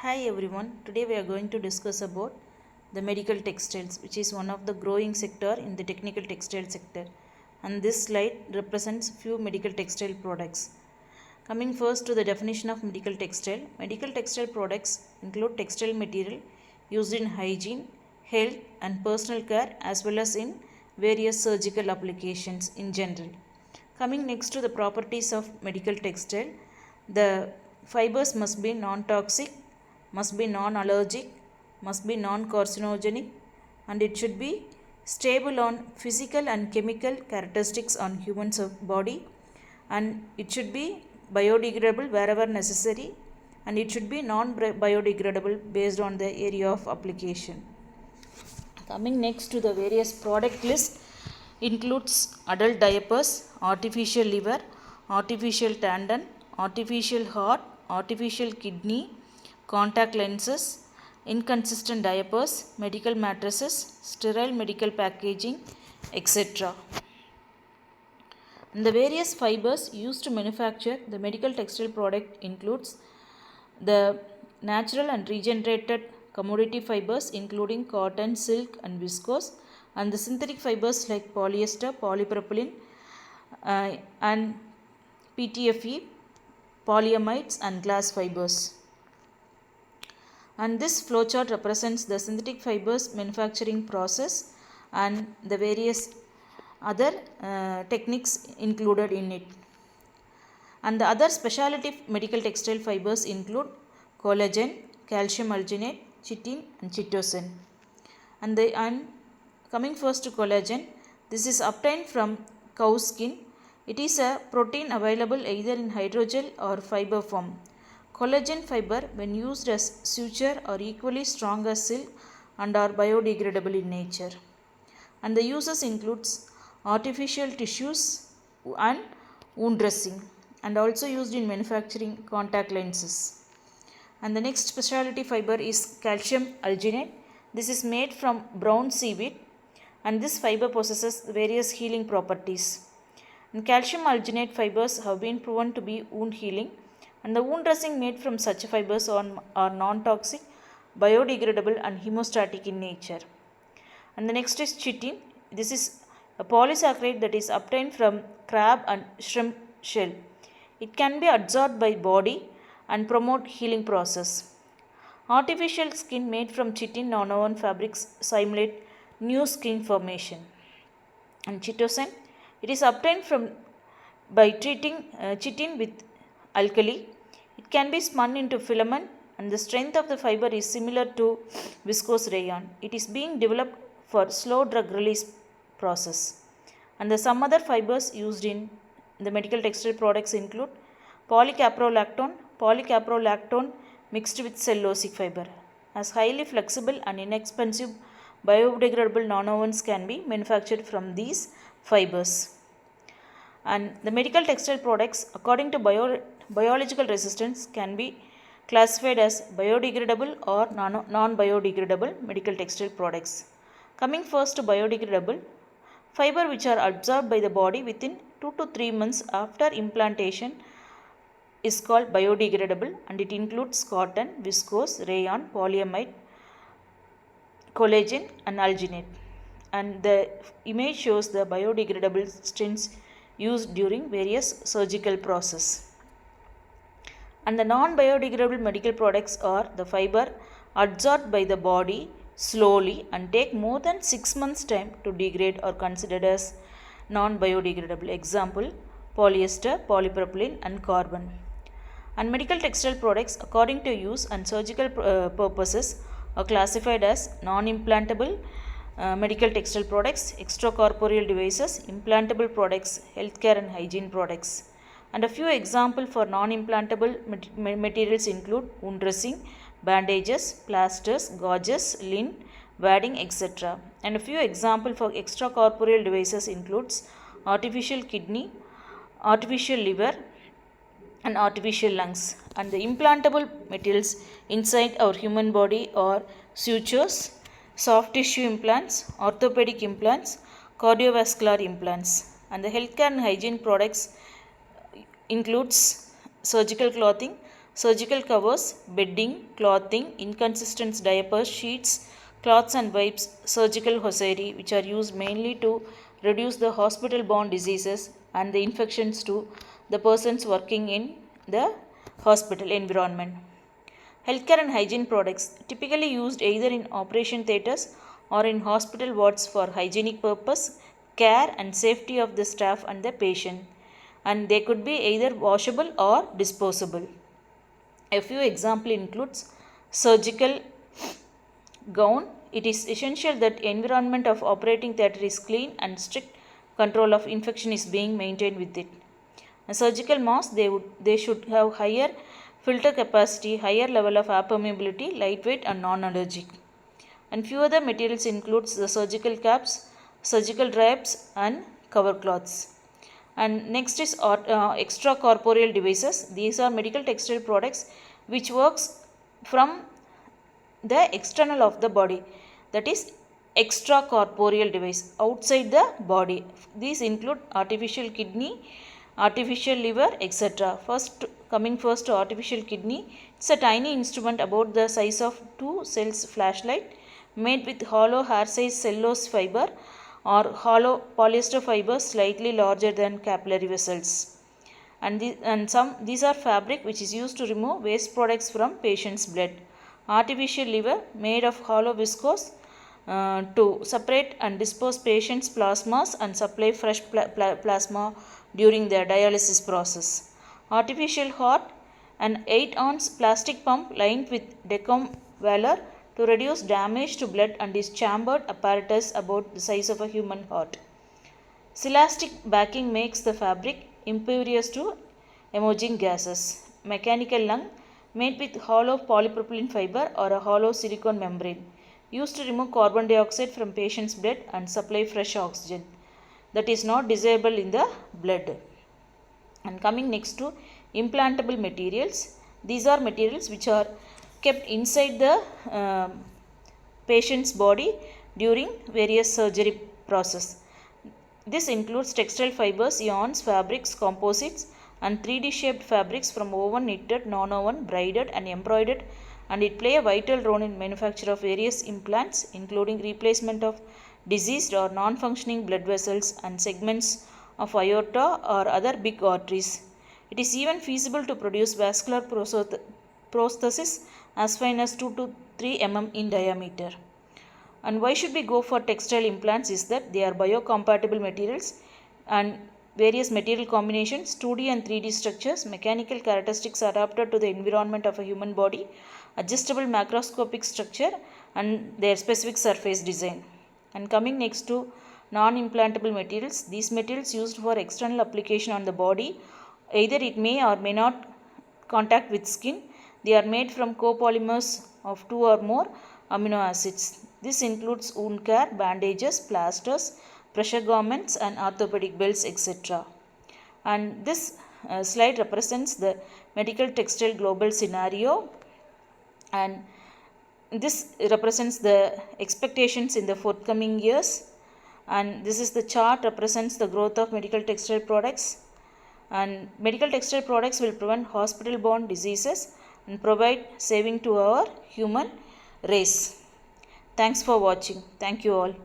Hi everyone, today we are going to discuss about the medical textiles, which is one of the growing sector in the technical textile sector, and this slide represents few medical textile products. Coming first to the definition of medical textile products include textile material used in hygiene, health and personal care as well as in various surgical applications in general. Coming next to the properties of medical textile, the fibers must be non-toxic, must be non-allergic, must be non-carcinogenic, and it should be stable on physical and chemical characteristics on human body, and it should be biodegradable wherever necessary, and it should be non-biodegradable based on the area of application. Coming next to the various product list includes adult diapers, artificial liver, artificial tendon, artificial heart, artificial kidney, contact lenses, inconsistent diapers, medical mattresses, sterile medical packaging, etc. And the various fibers used to manufacture the medical textile product includes the natural and regenerated commodity fibers including cotton, silk and viscose, and the synthetic fibers like polyester, polypropylene and PTFE, polyamides and glass fibers. And this flowchart represents the synthetic fibers manufacturing process and the various other techniques included in it. And the other specialty medical textile fibers include collagen, calcium alginate, chitin and chitosan. And coming first to collagen, this is obtained from cow skin. It is a protein available either in hydrogel or fiber form. Collagen fiber, when used as suture, are equally strong as silk and are biodegradable in nature. And the uses includes artificial tissues and wound dressing, and also used in manufacturing contact lenses. And the next specialty fiber is calcium alginate. This is made from brown seaweed, and this fiber possesses various healing properties. And calcium alginate fibers have been proven to be wound healing, and the wound dressing made from such fibers are non-toxic, biodegradable and hemostatic in nature. And the next is chitin. This is a polysaccharide that is obtained from crab and shrimp shell. It can be absorbed by body and promote healing process. Artificial skin made from chitin nanowoven fabrics simulate new skin formation. And chitosan, it is obtained by treating chitin with alkali. It can be spun into filament, and the strength of the fiber is similar to viscose rayon. It is being developed for slow drug release process. And the some other fibers used in the medical textile products include polycaprolactone. Polycaprolactone mixed with cellulosic fiber. As highly flexible and inexpensive biodegradable nanoovens can be manufactured from these fibers. And the medical textile products according to biological resistance can be classified as biodegradable or non-biodegradable medical textile products. Coming first to biodegradable, fiber which are absorbed by the body within 2 to 3 months after implantation is called biodegradable, and it includes cotton, viscose, rayon, polyamide, collagen and alginate. And the image shows the biodegradable strands used during various surgical process. And the non-biodegradable medical products are the fiber absorbed by the body slowly and take more than 6 months time to degrade or considered as non-biodegradable. Example, polyester, polypropylene and carbon. And medical textile products according to use and surgical purposes are classified as non-implantable medical textile products, extracorporeal devices, implantable products, healthcare and hygiene products. And a few examples for non-implantable materials include wound dressing, bandages, plasters, gauges, lint, wadding, etc. And a few examples for extracorporeal devices includes artificial kidney, artificial liver and artificial lungs. And the implantable materials inside our human body are sutures, soft tissue implants, orthopedic implants, cardiovascular implants. And the healthcare and hygiene products includes surgical clothing, surgical covers, bedding, clothing, inconsistent diapers, sheets, cloths and wipes, surgical hosiery, which are used mainly to reduce the hospital-borne diseases and the infections to the persons working in the hospital environment. Healthcare and hygiene products typically used either in operation theatres or in hospital wards for hygienic purpose, care and safety of the staff and the patient, and they could be either washable or disposable. A few example includes surgical gown. It is essential that environment of operating theatre is clean and strict control of infection is being maintained with it. A surgical mask, they should have higher filter capacity, higher level of air permeability, lightweight and non-allergic. And few other materials includes the surgical caps, surgical drapes and cover cloths. And next is extracorporeal devices. These are medical textile products which works from the external of the body, that is extracorporeal device outside the body. These include artificial kidney, artificial liver, etc. Coming first to artificial kidney, it's a tiny instrument about the size of 2 cells flashlight made with hollow hair size cellulose fiber or hollow polyester fiber slightly larger than capillary vessels. And these are fabric which is used to remove waste products from patient's blood. Artificial liver made of hollow viscose to separate and dispose patient's plasmas and supply fresh plasma during their dialysis process. Artificial heart, an 8-ounce plastic pump lined with decom valor to reduce damage to blood and is chambered apparatus about the size of a human heart. Silastic backing makes the fabric impervious to emerging gases. Mechanical lung made with hollow polypropylene fiber or a hollow silicone membrane used to remove carbon dioxide from patient's blood and supply fresh oxygen that is not desirable in the blood. And coming next to implantable materials, these are materials which are kept inside the patient's body during various surgery process. This includes textile fibers, yarns, fabrics, composites and 3D shaped fabrics from woven, knitted, non-woven, braided and embroidered, and it play a vital role in manufacture of various implants including replacement of diseased or non-functioning blood vessels and segments of aorta or other big arteries. It is even feasible to produce vascular prosthesis as fine as 2 to 3 mm in diameter. And why should we go for textile implants is that they are biocompatible materials and various material combinations, 2D and 3D structures, mechanical characteristics adapted to the environment of a human body, adjustable macroscopic structure and their specific surface design. And coming next to non-implantable materials, these materials used for external application on the body, either it may or may not contact with skin. They are made from copolymers of 2 or more amino acids. This includes wound care, bandages, plasters, pressure garments and orthopedic belts, etc. And this slide represents the medical textile global scenario, and this represents the expectations in the forthcoming years, and this is the chart represents the growth of medical textile products. And medical textile products will prevent hospital borne diseases and provide saving to our human race. Thanks for watching. Thank you all.